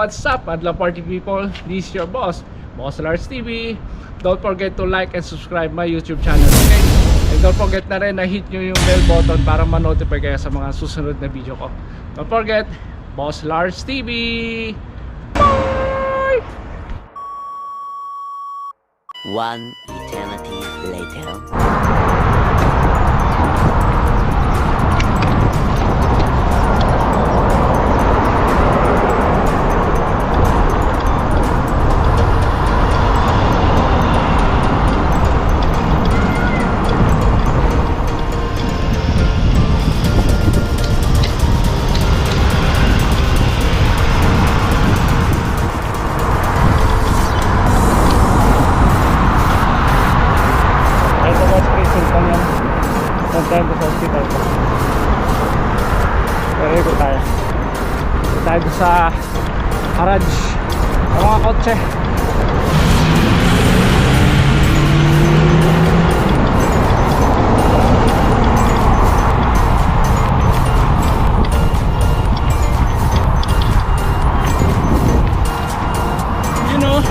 what's up, Adlaw Party people? This is your boss, Boss Lars TV. Don't forget to like and subscribe my YouTube channel, okay? And don't forget na rin na hit nyo yung bell button para ma-notify kayo sa mga susunod na video ko. Don't forget, Boss Lars TV. Bye! One eternity later. Tayo sa hospital ko. Pero ikot tayo. Tayo sa garage ng mga kotse. You know,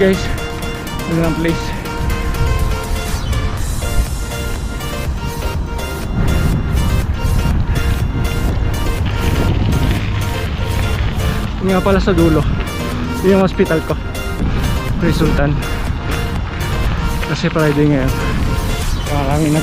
guys, ito ang place. Yung nga pala sa dulo, yung hospital ko, Sultan. Kasi Friday ngayon, kami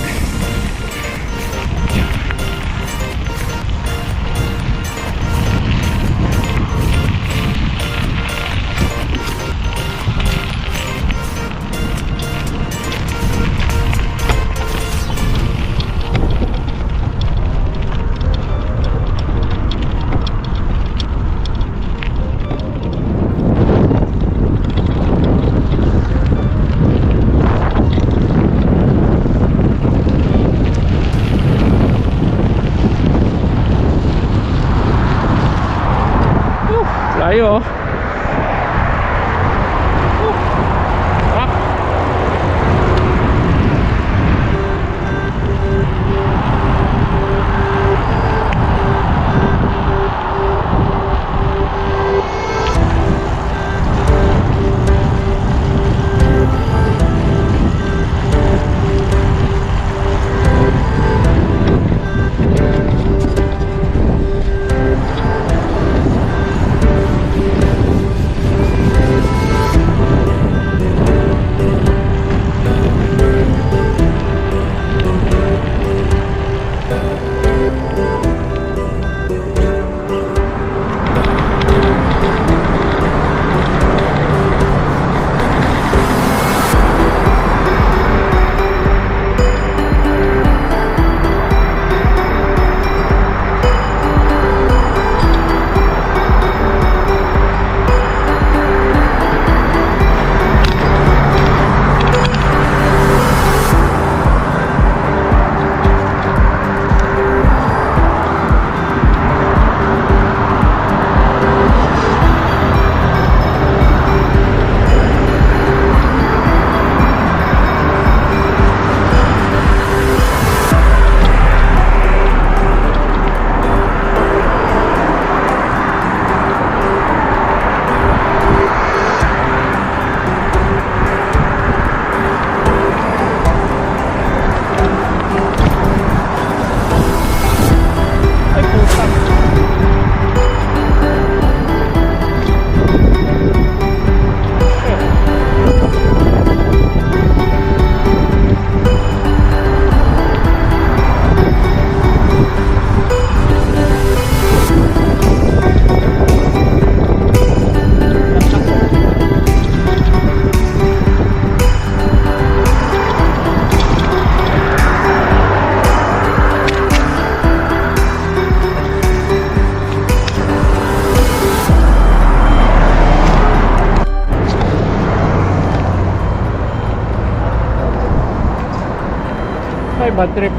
Ay, bad trip.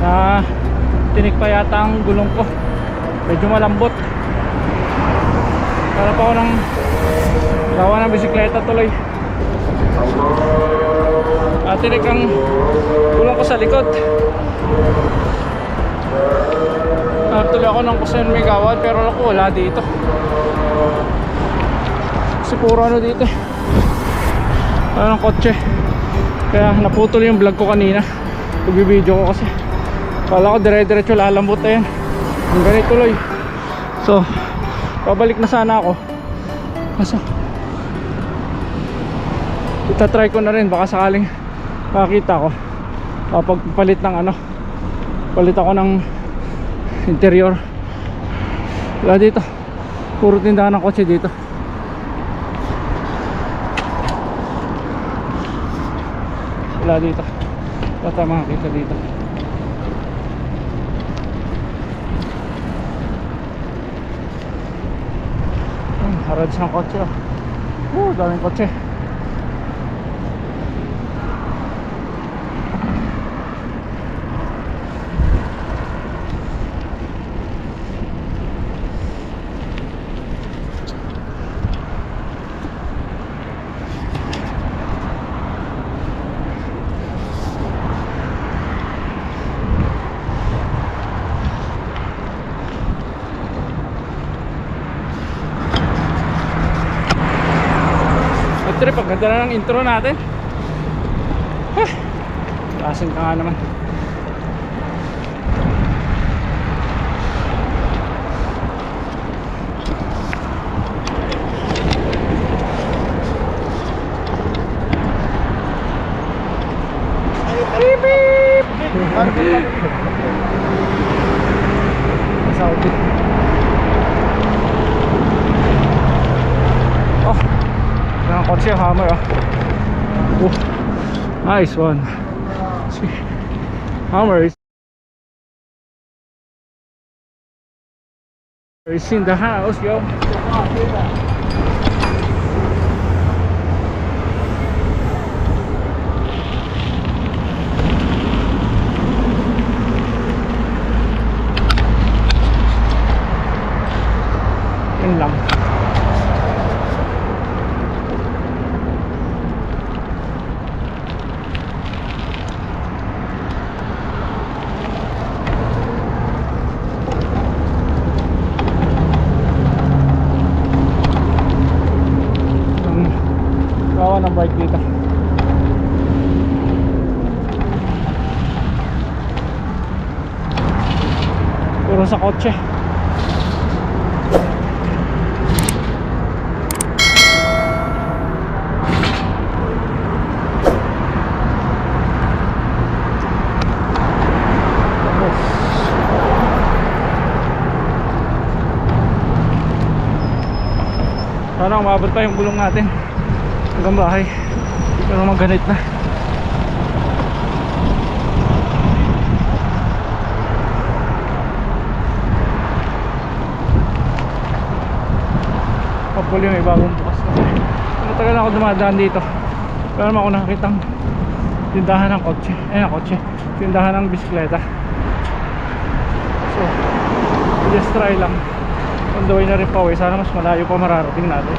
Na tinik pa yata ang gulong ko. Medyo malambot. Para pa ako ng gawa ng bisikleta tuloy. Tinik ang gulong ko sa likod. Tuloy ako ng kusen may gawad, pero ako wala dito. Kasi puro ano dito eh. Ano ng kotse. Kaya naputol yung vlog ko kanina. Nagbibideo ko kasi kala ko dire-diretso lalambot na yan. Ang ganit tuloy. So pabalik na sana ako. Kaso itatry ko na rin, baka sakaling makakita ko kapag palit ng ano, palit ako ng interior. Wala dito, puro tindahan ng kotse dito. Wala dito, wala tayo makakita dito. Harads ng kotse oh. Daming kotse. Trip, ang ganda na ng intro natin. Lasing ka nga naman. Beep beep. Saudi. Oh, ang kotse hammer oh. Nice one. See, hammer is in the house, yo. Yun lang. Ng bike dito. Puro sa kotse. Sana umabot pa yung gulong natin hanggang bahay, pero maganit na. Hopefully may bagong bukas kasi matagal na ako dumadaan dito, pero naman ako nakakitang tindahan ng kotse, tindahan ng bisikleta. So just try lang. On the way na rin pa uwi, sana mas malayo pa mararating natin.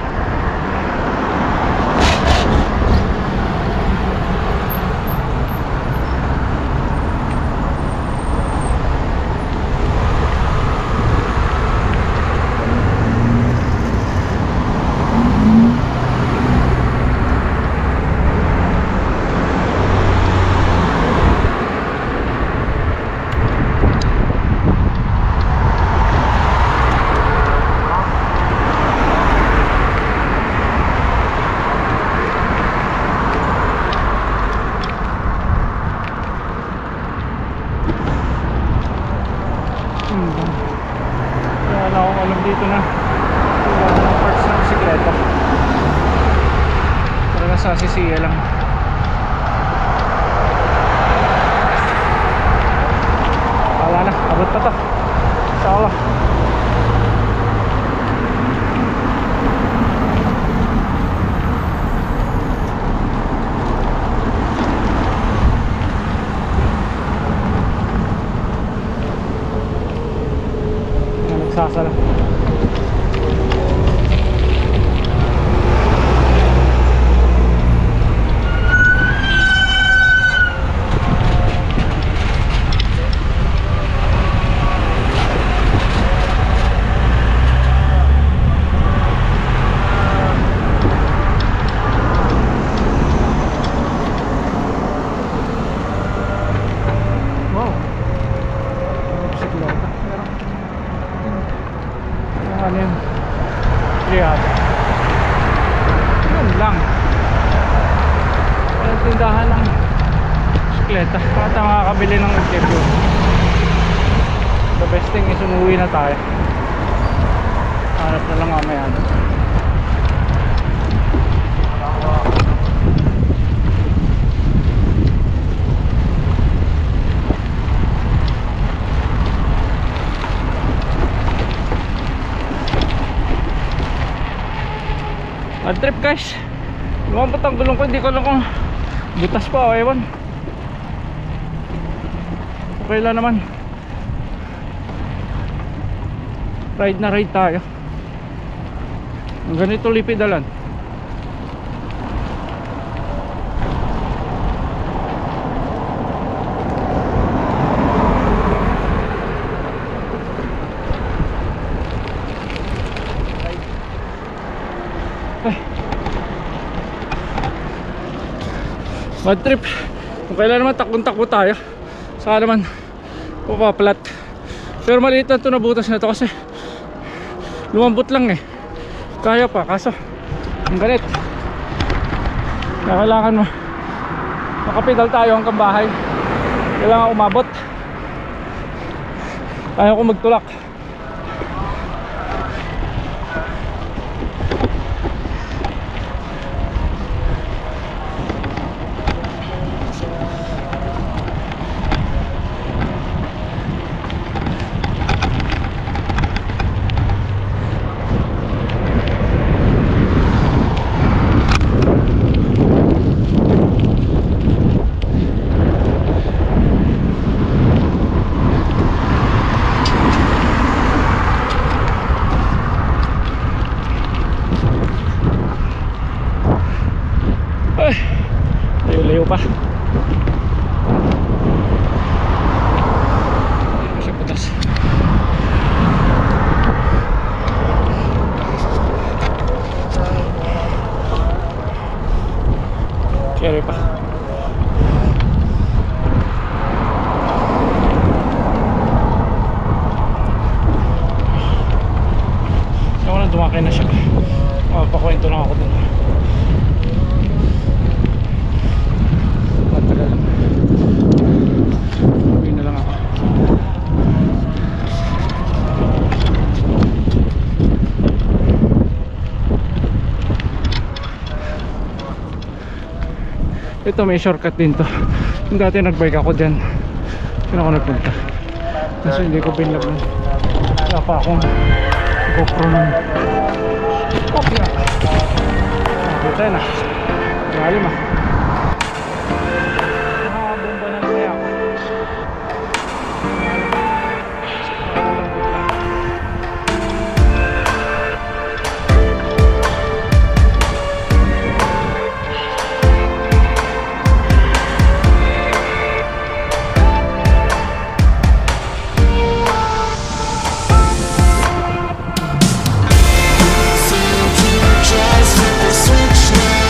Kaya na akong alam dito na wala ng parts ng bisikleta. Talaga sa sisiya lang. Wala na, abot pa to. Inshallah. pasa lang. Wow. Bisikleta. Yung ano yun? Riyadh. Yun lang. Walang tindahan ng bisikleta. Baka makakabili ng interview. The best thing is umuwi na tayo. Hanap na lang mamaya. Bad trip guys. Lumabot ang gulong ko. Hindi ko alam kung butas pa o ewan. Okay lang naman. Ride na ride tayo. Ang ganito lipidalan. Bad trip. Kung kailan naman takbo-takbo tayo, saka naman papaplat. Pero maliit lang ito na butas na ito kasi lumambot lang eh. Kaya pa, kaso ang ganit. Kailangan mo makapedal tayo hanggang bahay. Kailangan umabot. Kaya ko magtulak. Layo-layo pa. Hindi siya putas. Carry pa. Ako na dumakay na siya. Pakwento lang ako dun. Uwi na lang ako. Ito may shortcut din to. Dati nagbike ako dyan. Saan ako nagpunta? Kasi hindi ko pinlog nun. Wala pa akong GoPro nun. Okay. Kita na. Galim ah. Nakabomba na naman ako. Just with the switch now.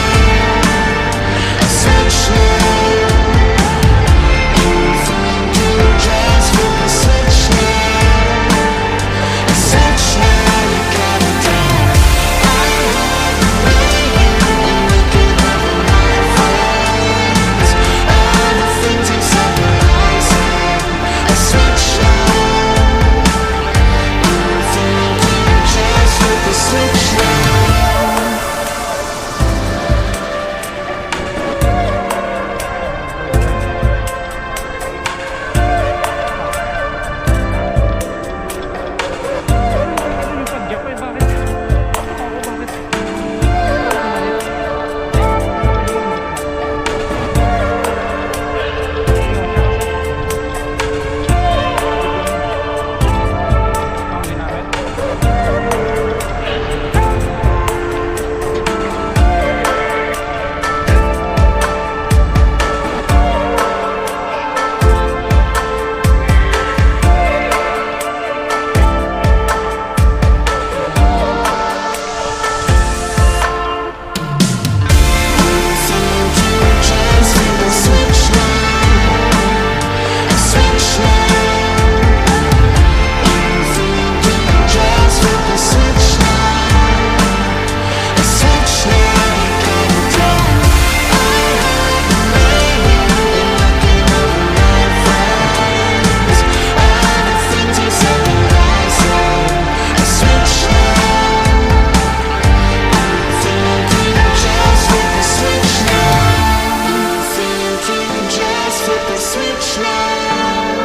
a switch now,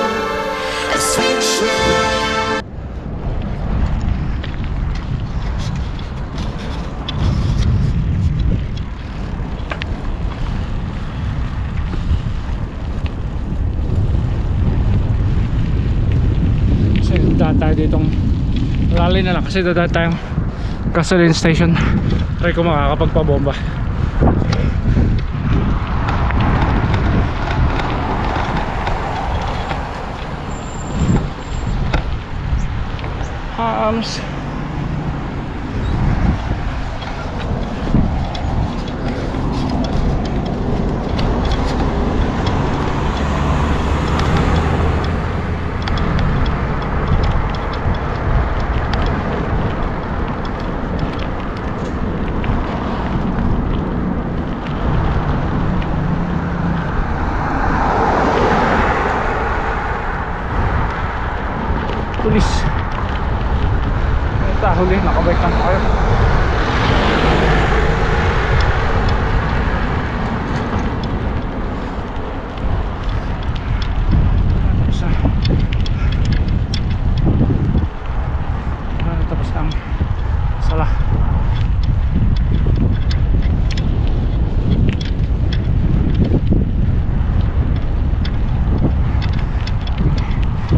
a switch now. Kasi dadaan tayo ditong rally na lang kasi dadaan tayong gasoline station. Try ko makakapagpabomba. Hams. Pulis. Ito, huli, nakabike lang kayo. Tapos ang sala.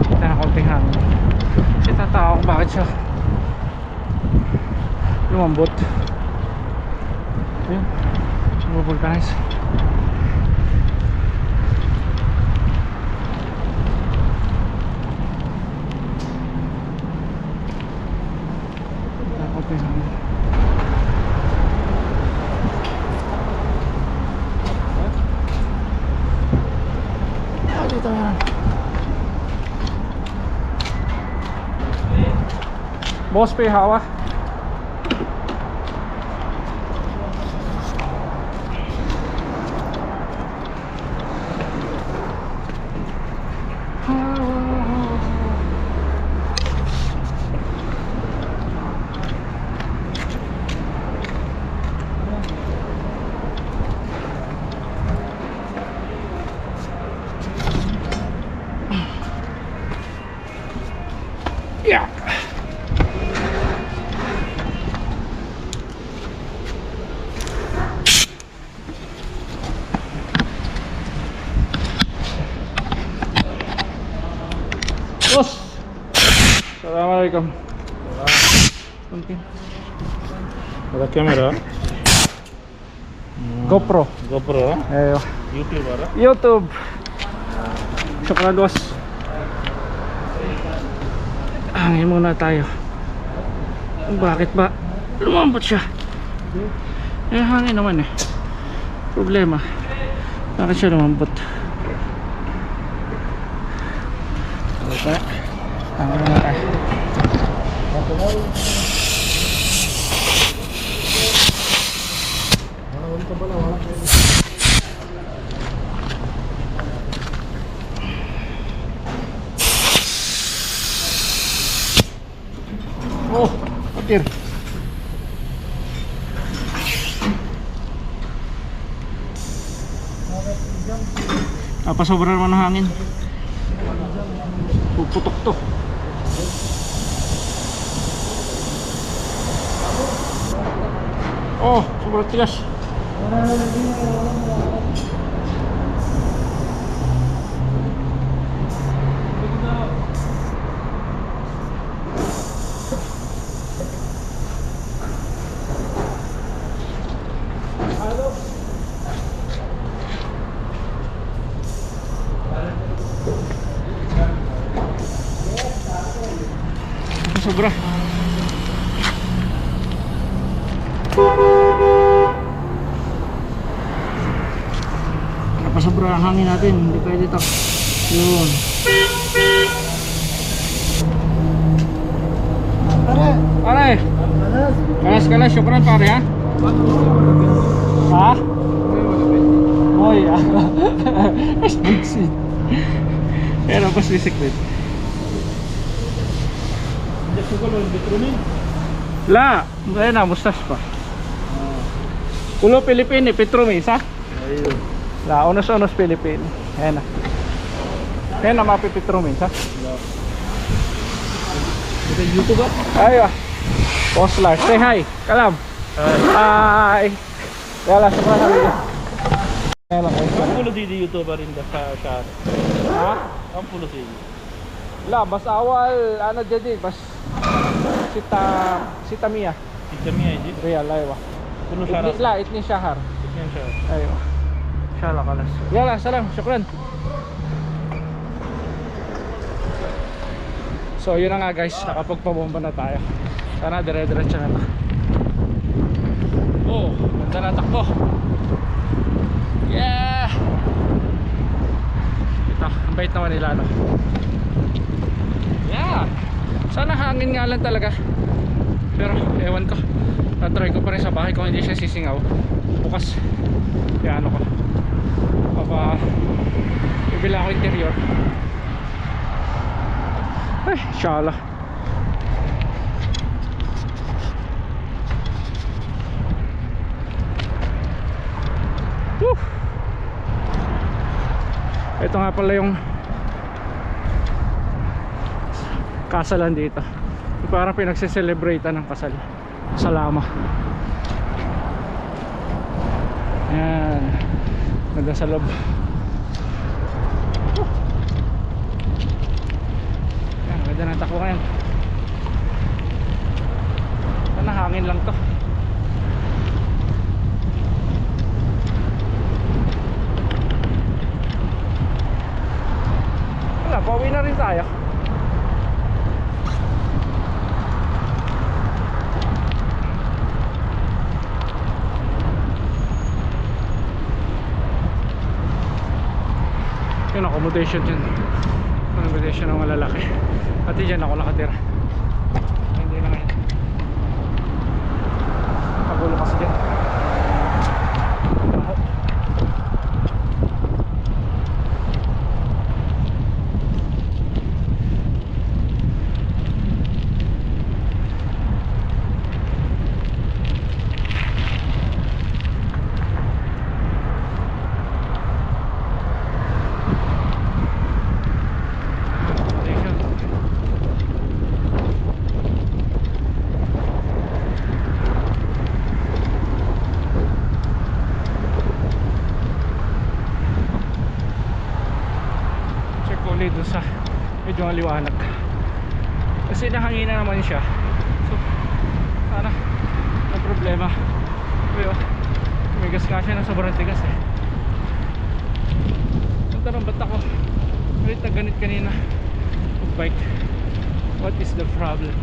Ito na konting hangin. Kasi tataka ko bakit siya lumambot. Ayun, nabubulkanize. Okay. Ah, dito yan. Boss pa hawa. Yeah. Boss. Assalamualaikum. Mungkin. Ada kamera? GoPro. GoPro? Ayo. YouTube ada? YouTube. Syukran boss. Hangin muna tayo. Bakit ba lumambot siya? Eh hangin naman eh. Problema. Bakit siya lumambot? Okay. Hangin muna tayo. Oh, petir. Apa sobra naman ng hangin? Puputok to. Oh, sobrang tigas. Sobra. Napasobra ang hangin natin, hindi pwede ito. Yun. Pare. Kalas-kalas, syukran pare ha. Ha? Oh iya. Mas bigsit. Pero pas bisik din. La, ngayon na, mustas pa. Kulo Pilipini, Petro Mesa. La, unos-unos Pilipini. Ayan na. Kaya na mapipitro minsan. Ito YouTube ba? Ay, Boss Lars, say hi. Kalam. Hi. Kaya lang, sobrang sabi ko. Kaya lang, Ang pulo di YouTuber rin sa ha? ang pulo di. La, bas awal, ano jadi, bas sita Mia. Ito miya di. Real, aywa. Pulo siya Itni la, itni syahar. Yan siya. Aywa. Siya la kalas. Yala, salam, syukran. So yun na nga guys, nakapagpabomba na tayo. Sana dire-diretso na to. Oh, ganda na takbo. Yeah! Ito, ang bait naman nila, no? Yeah! Sana hangin nga lang talaga. Pero ewan ko, natry ko pa rin sa bahay kung hindi siya sisingaw. Bukas kaya ano ko, bibila ako interior. Ay, shala. Woo! Ito nga pala yung kasalan dito. Parang pinagsiselebrate ng kasal. Salama. Yan. Ganda sa loob. Yan, ganda ng takbo ngayon. Sana hangin lang to. Wala, pauwi na rin tayo. Yung accommodation dyan, accommodation ng malalaki. Pati dyan ako nakatira. Hindi na ngayon, pagulo kasi dyan. Ako ulit doon sa medyo maliwanag kasi nahangina naman siya, so sana ang problema pero tumigas nga siya ng sobrang tigas eh. Ang tanong, ba't ako ulit na ganit kanina mag bike? What is the problem?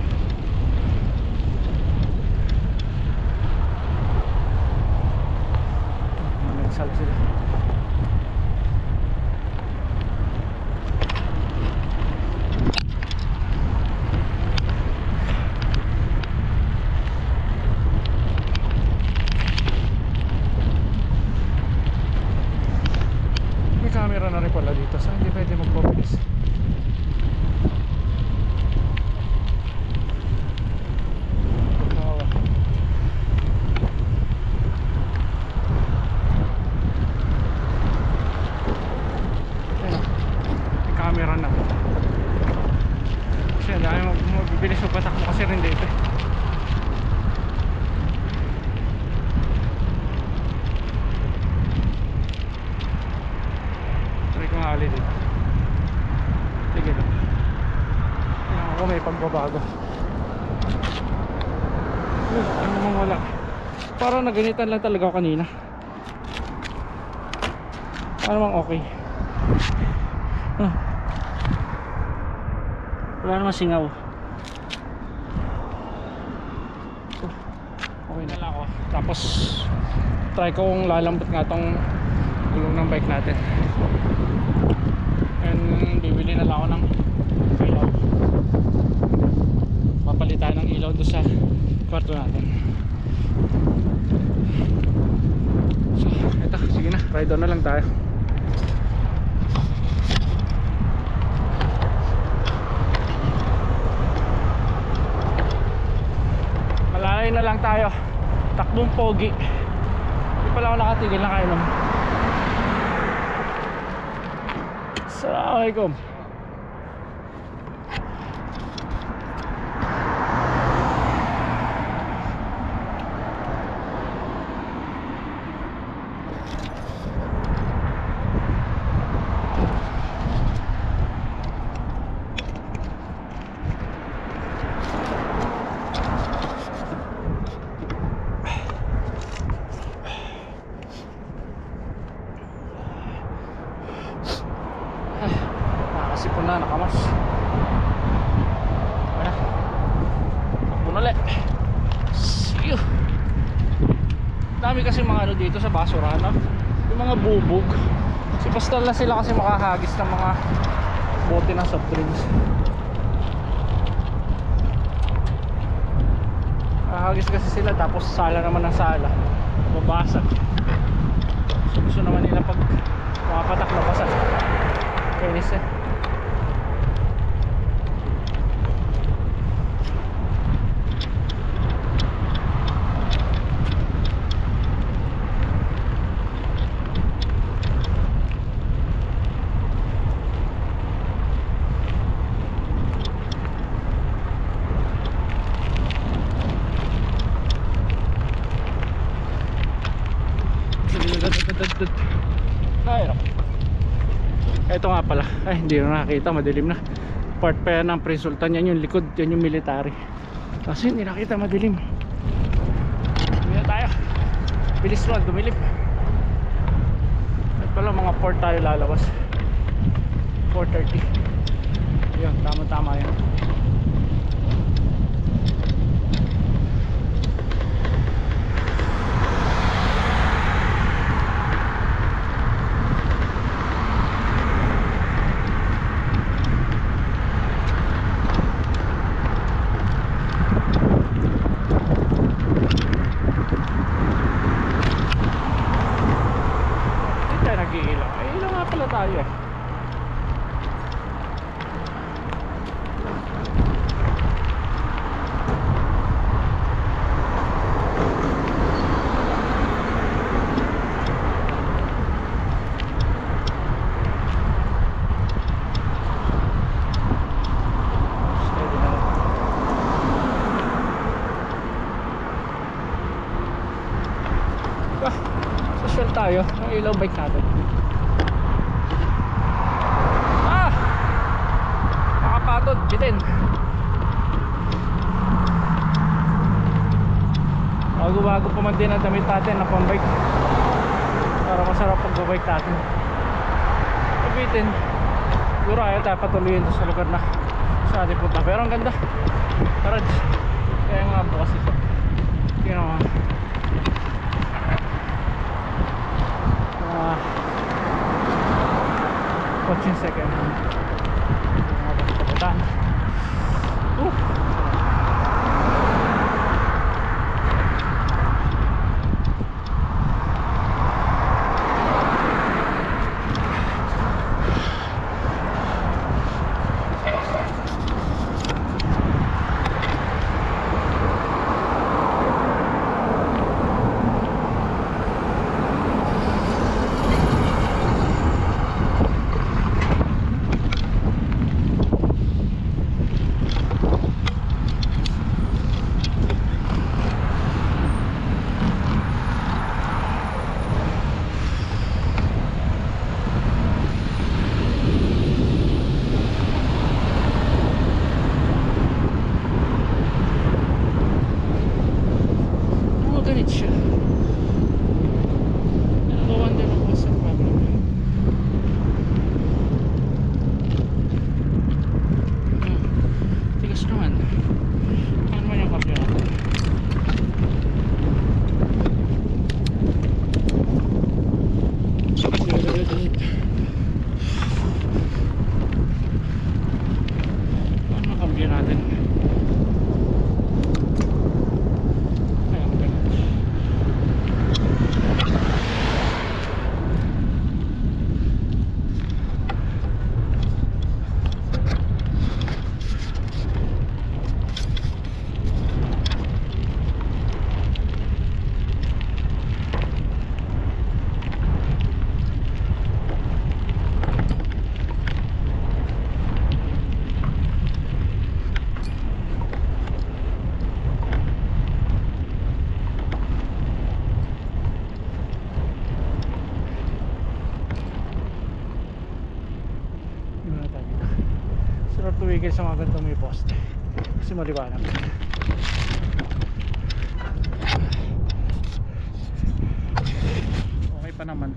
Nagsala sila. Camera na rin pala dito, so hindi pwede mag-focus. May camera na. Kasi dahil mabibilis yung patak mo kasi rin dito. Ali dito. Sige lang. Tingnan ko may pagbabago. Ano namang wala. Parang naganitan lang talaga ako kanina. Ano namang okay. Wala namang singaw. Okay na lang ako. Tapos try kong lalambot nga tong gulong ng bike natin. And bibili na lang ako ng ilaw. Papalitan ng ilaw doon sa kwarto natin. So, eto, sige na, ride on na lang tayo. Malay na lang tayo. Takbong pogi. Hindi pala ako nakatigil na kainom. So Assalamualaikum. Nakasipon na, nakamas. Wala. Takbo na ulit. See you. Dami kasi mga ano dito sa basurahan, no? Yung mga bubog. Si pastal na sila kasi makahagis ng mga bote ng soft drinks. Makahagis kasi sila tapos sala naman ng sala. Babasag. So gusto naman nila pag makapatak na basag. Kainis eh. Ay, naku. Ito nga pala, ay hindi na nakakita, madilim na. Part pa yan ng pre-sultan, yan yung likod, yan yung military. Kasi hindi nakita, madilim. Hindi na tayo. Bilis mo, dumilip. At pala mga port tayo lalabas. 4:30. Yun, tama-tama yan. Nag-iilang. Ay, ilang nga pala tayo eh. Steady na lang. Social tayo. Ang ilaw bike natin. Nakapagod, bitin. Bago-bago pa man din ang damit natin na pang-bike para masarap pag-bike natin. Bitin. Siguro ayaw tayo patuloyin sa lugar na sa ating punta. Pero ang ganda. Tara, kaya nga bukas ito. Tingnan mo. 14 seconds. Kapitan. Muna tayo dito. Sarap tumigil sa mga ganitong may poste kasi maliwanag. Okay pa naman.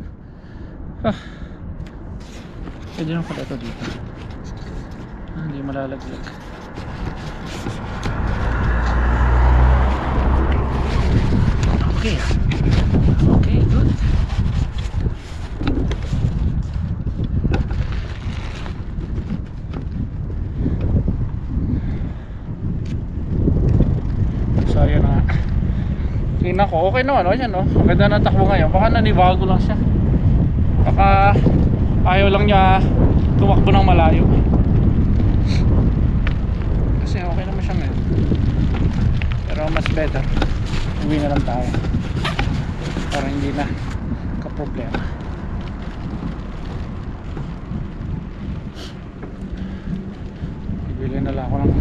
Pwede lang pala ito dito. Hindi malalaglag. Okay. Okay, good. So yun na nga. Tingnan ko, okay naman, yan no. Ang ganda ng takbo ngayon. Baka nanibago lang siya. Baka ayaw lang niya tumakbo ng malayo. Kasi okay naman siya ngayon. Pero mas better uwi na lang tayo para hindi na ka-problema. Bibili na lang ako ng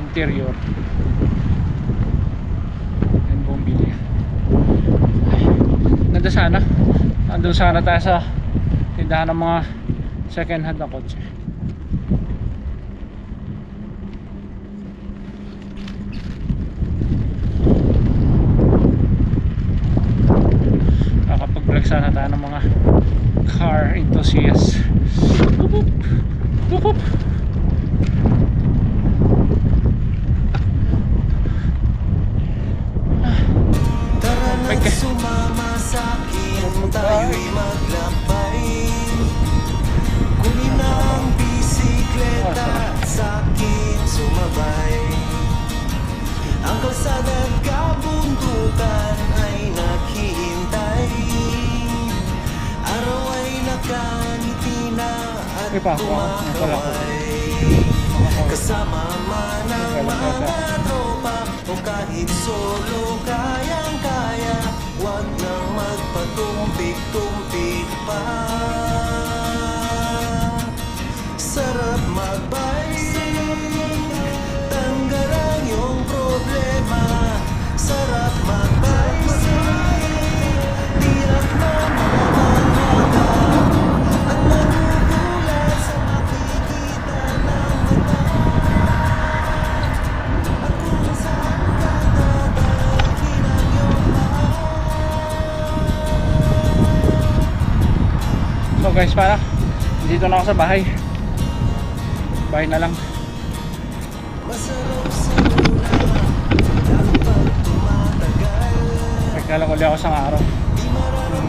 interior and bumili. Nandun sana tayo sa tindahan ng mga second hand na kotse. Nakapag-vlog sana tayo ng mga car enthusiasts. Tukup! Tukup! Tara na sumama sa'kin, tayo'y maglakbay. Kunin ang bisikleta at sa'kin sumabay. Ang kalsada at kabundukan ay naghihintay. Araw ay nakangiti na at kumakaway. Kasama man ang mga tropa o kahit solo kayang-kaya. Huwag nang magpatumpik-tumpik pa. Sarap magbike, tanggalan yung problema. Sarap magbike, tiyak na mamamaga. Ang magugulat sa makikita ng mata. At kung saan ka dadalhin ang iyong paa. So guys, para dito na ako sa bahay. Bahay na lang. Masarap sa luna kapag tumatagal. Nagkala ko ulit ako sa araw.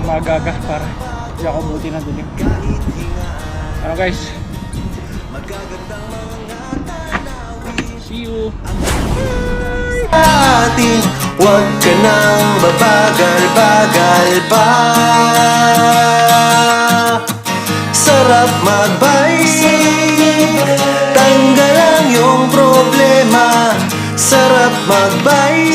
Magaga para hindi ako buti na dilim. Kahit hingaan, Ano guys? magagandang mga tanawin. See you! Atin, huwag ka nang babagal-bagal pa. Sarap magbike, tanggal ang iyong problema. Sarap magbike,